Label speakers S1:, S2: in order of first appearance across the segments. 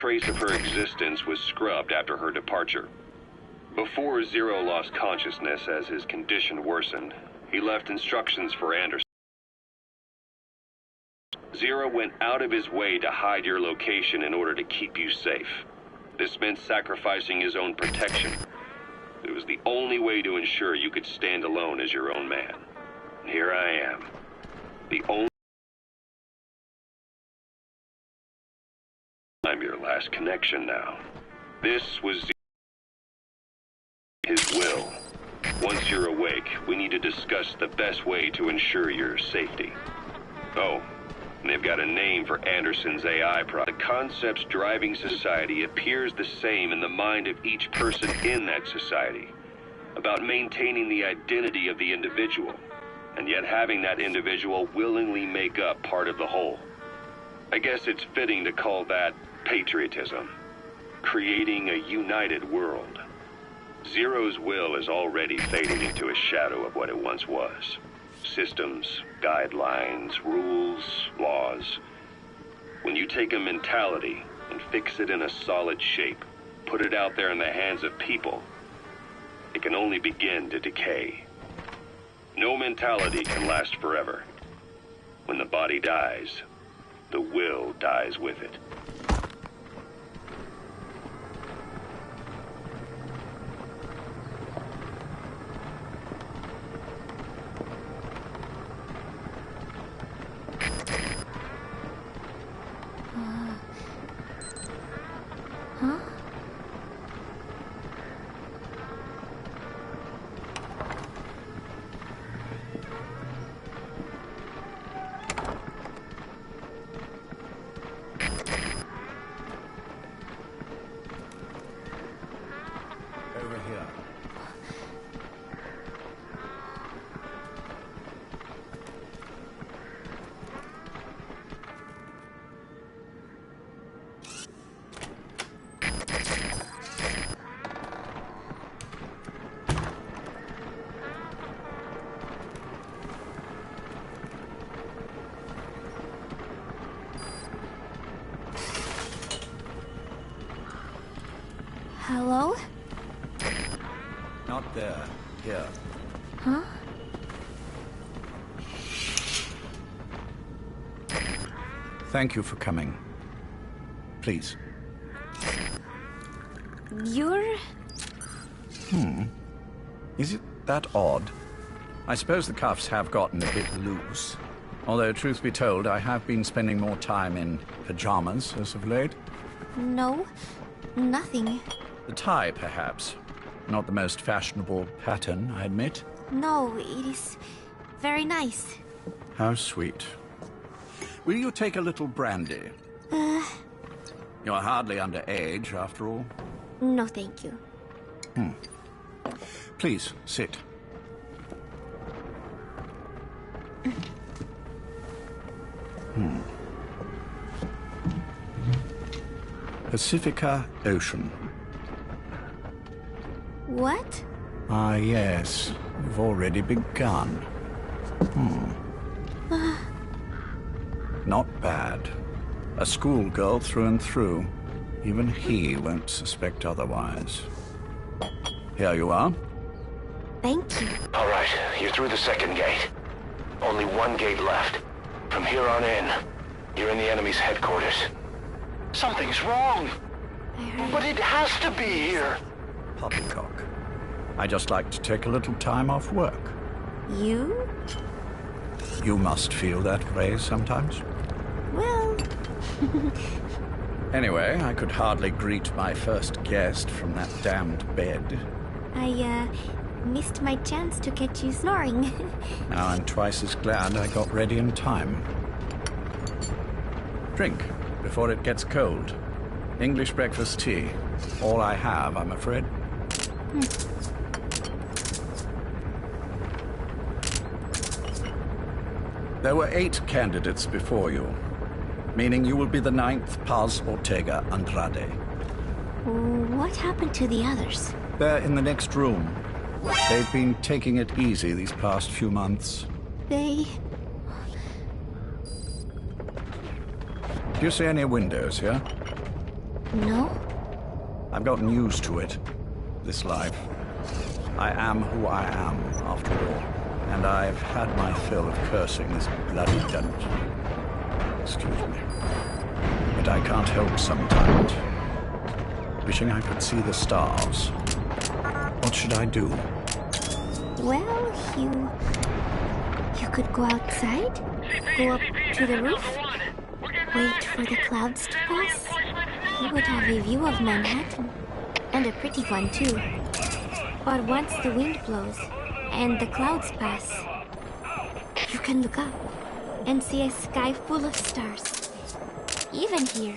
S1: trace of her existence was scrubbed after her departure. Before Zero lost consciousness as his condition worsened, he left instructions for Anderson. Zero went out of his way to hide your location in order to keep you safe. This meant sacrificing his own protection. It was the only way to ensure you could stand alone as your own man. And here I am. I'm your last connection now. This was his will. Once you're awake, we need to discuss the best way to ensure your safety. Oh, and they've got a name for Anderson's AI product. The concept's driving society appears the same in the mind of each person in that society, about maintaining the identity of the individual, and yet having that individual willingly make up part of the whole. I guess it's fitting to call that patriotism, creating a united world. Zero's will is already fading into a shadow of what it once was. Systems, guidelines, rules, laws. When you take a mentality and fix it in a solid shape, put it out there in the hands of people, it can only begin to decay. No mentality can last forever. When the body dies, the will dies with it.
S2: Huh?
S3: Over here.
S2: Hello?
S3: Not there. Here.
S2: Huh?
S3: Thank you for coming. Please.
S2: You're...
S3: Is it that odd? I suppose the cuffs have gotten a bit loose. Although, truth be told, I have been spending more time in pajamas as of late.
S2: No, nothing.
S3: The tie, perhaps. Not the most fashionable pattern, I admit.
S2: No, it is very nice.
S3: How sweet. Will you take a little brandy? You're hardly underage, after all.
S2: No, thank you.
S3: Please, sit. Pacifica Ocean.
S2: What?
S3: Ah, yes. You've already begun. Not bad. A schoolgirl through and through. Even he won't suspect otherwise. Here you are.
S2: Thank you.
S4: All right, you're through the second gate. Only one gate left. From here on in, you're in the enemy's headquarters. Something's wrong. But it has to be here.
S3: Poppycock. I just like to take a little time off work.
S2: You?
S3: You must feel that way sometimes.
S2: Well...
S3: Anyway, I could hardly greet my first guest from that damned bed.
S2: I, missed my chance to catch you snoring.
S3: Now I'm twice as glad I got ready in time. Drink, before it gets cold. English breakfast tea. All I have, I'm afraid. There were 8 candidates before you, meaning you will be the 9th Paz Ortega Andrade.
S2: What happened to the others?
S3: They're in the next room. They've been taking it easy these past few months.
S2: They...
S3: Do you see any windows here?
S2: No?
S3: I've gotten used to it, this life. I am who I am, after all, and I've had my fill of cursing this bloody dungeon. Excuse me. But I can't help sometimes. Wishing I could see the stars. What should I do?
S2: Well, you could go outside, go up to the roof, wait for the clouds to pass. You would have a view of Manhattan, and a pretty one too. But once the wind blows and the clouds pass, you can look up and see a sky full of stars. Even here.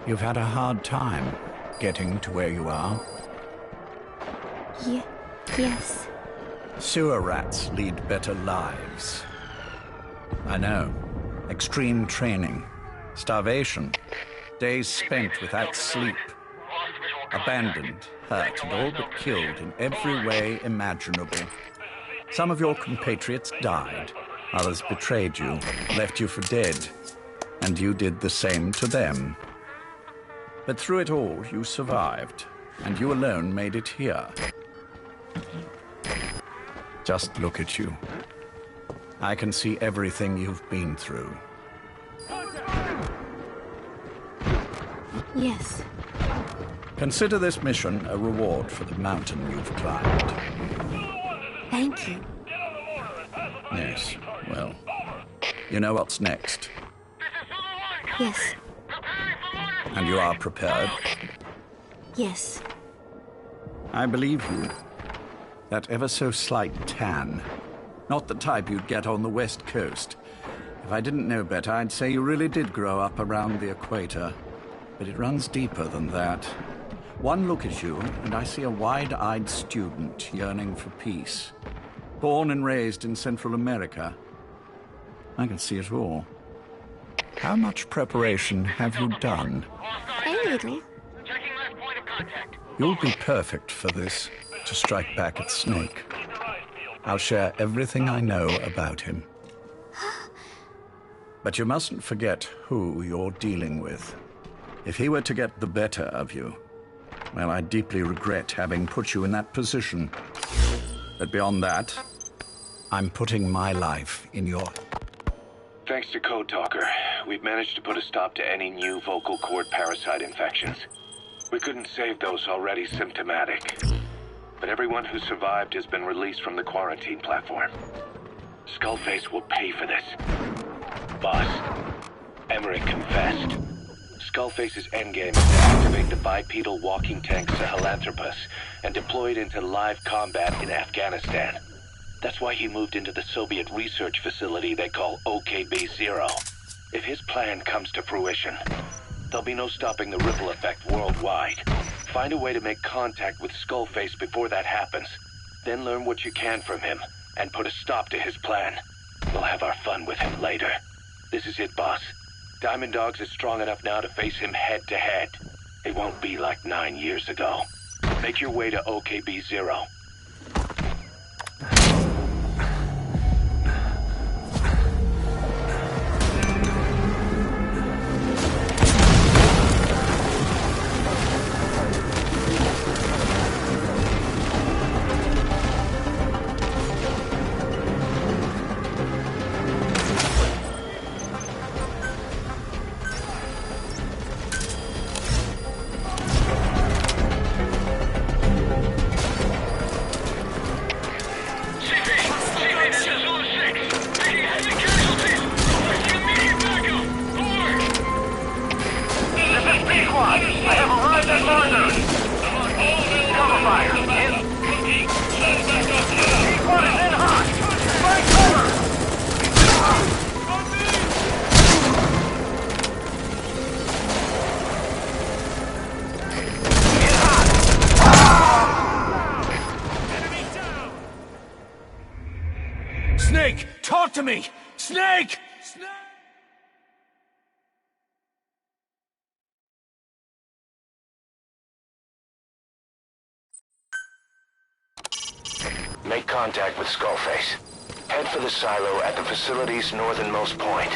S3: You've had a hard time getting to where you are.
S2: Yes.
S3: Sewer rats lead better lives. I know. Extreme training, starvation, days spent without sleep, abandoned, hurt, and all but killed in every way imaginable. Some of your compatriots died, others betrayed you, left you for dead, and you did the same to them. But through it all, you survived, and you alone made it here. Just look at you. I can see everything you've been through.
S2: Yes.
S3: Consider this mission a reward for the mountain you've climbed.
S2: Thank you.
S3: Yes, well, you know what's next.
S2: Yes.
S3: And you are prepared?
S2: Yes.
S3: I believe you. That ever so slight tan. Not the type you'd get on the West Coast. If I didn't know better, I'd say you really did grow up around the equator. But it runs deeper than that. One look at you, and I see a wide-eyed student yearning for peace. Born and raised in Central America. I can see it all. How much preparation have you done?
S2: A little.
S3: You'll be perfect for this, to strike back at Snake. I'll share everything I know about him. But you mustn't forget who you're dealing with. If he were to get the better of you, well, I deeply regret having put you in that position. But beyond that, I'm putting my life in your...
S1: Thanks to Code Talker, we've managed to put a stop to any new vocal cord parasite infections. We couldn't save those already symptomatic. But everyone who survived has been released from the quarantine platform. Skullface will pay for this. Boss, Emmerich confessed. Skullface's endgame is to activate the bipedal walking tank Sahelanthropus and deploy it into live combat in Afghanistan. That's why he moved into the Soviet research facility they call OKB-0. If his plan comes to fruition, there'll be no stopping the ripple effect worldwide. Find a way to make contact with Skullface before that happens. Then learn what you can from him, and put a stop to his plan. We'll have our fun with him later. This is it, boss. Diamond Dogs is strong enough now to face him head-to-head. It won't be like 9 years ago. Make your way to OKB-0.
S5: Snake! Talk to me! Snake!
S4: Make contact with Skullface. Head for the silo at the facility's northernmost point.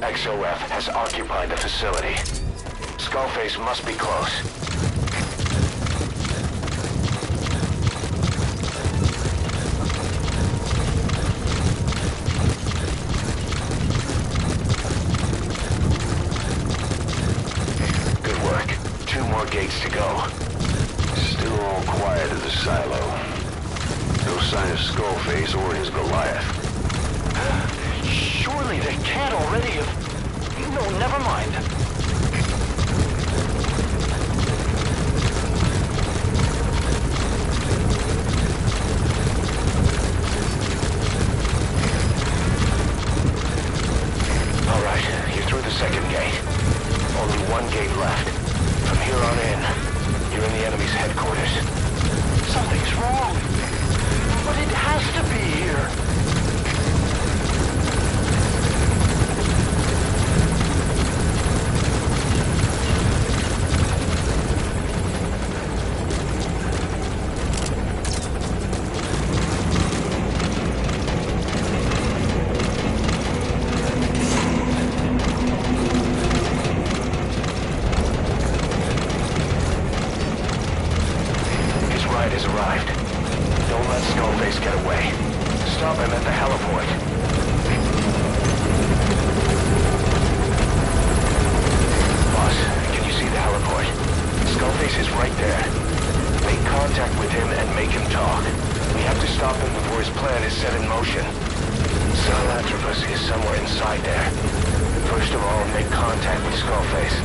S4: XOF has occupied the facility. Skullface must be close. Good work. 2 more gates to go.
S6: Still all quiet at the silo. No sign of Skullface or his Goliath.
S4: Surely they can't already have... No, never mind. Alright, you're through the second gate. Only 1 gate left. From here on in, you're in the enemy's headquarters. Something's wrong. But it has to be here. Has arrived. Don't let Skullface get away. Stop him at the heliport. Boss, can you see the heliport? Skullface is right there. Make contact with him and make him talk. We have to stop him before his plan is set in motion. Sahelanthropus is somewhere inside there. First of all, make contact with Skullface.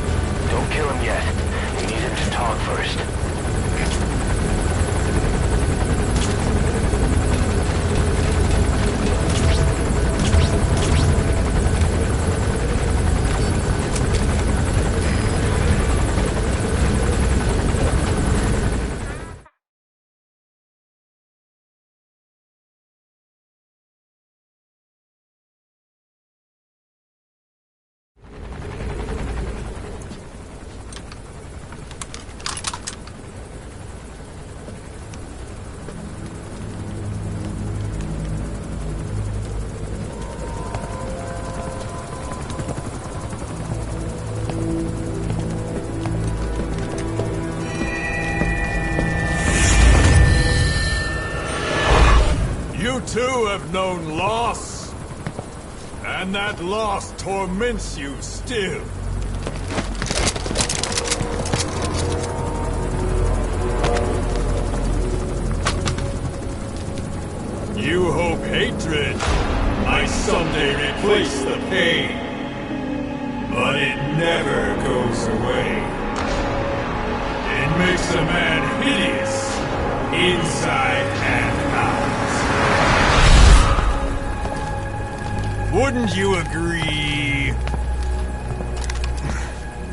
S4: Don't kill him yet. We need him to talk first.
S5: You too have known loss, and that loss torments you still. You hope hatred might someday replace the pain, but it never goes away. It makes a man hideous, inside and out. Wouldn't you agree?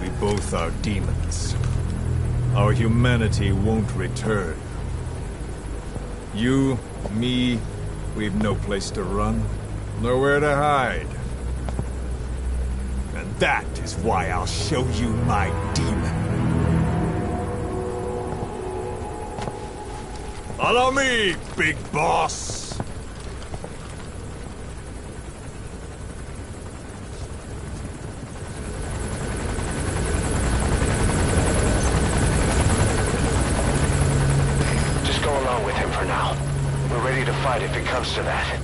S5: We both are demons. Our humanity won't return. You, me, we've no place to run, nowhere to hide. And that is why I'll show you my demon. Follow me, big boss!
S4: If it comes to that.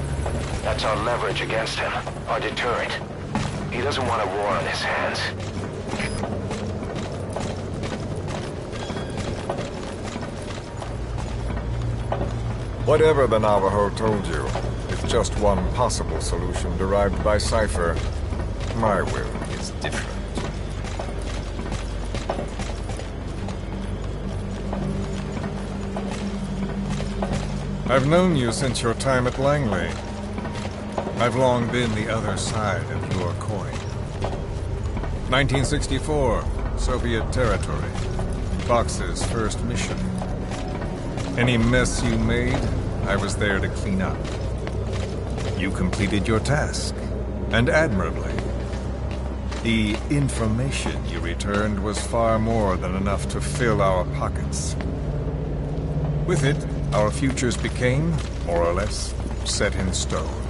S4: That's our leverage against him, our deterrent. He doesn't want a war on his hands.
S7: Whatever the Navajo told you, it's just one possible solution derived by Cypher. My will is different. I've known you since your time at Langley. I've long been the other side of your coin. 1964, Soviet territory. Fox's first mission. Any mess you made, I was there to clean up. You completed your task, and admirably. The information you returned was far more than enough to fill our pockets. With it, our futures became, more or less, set in stone.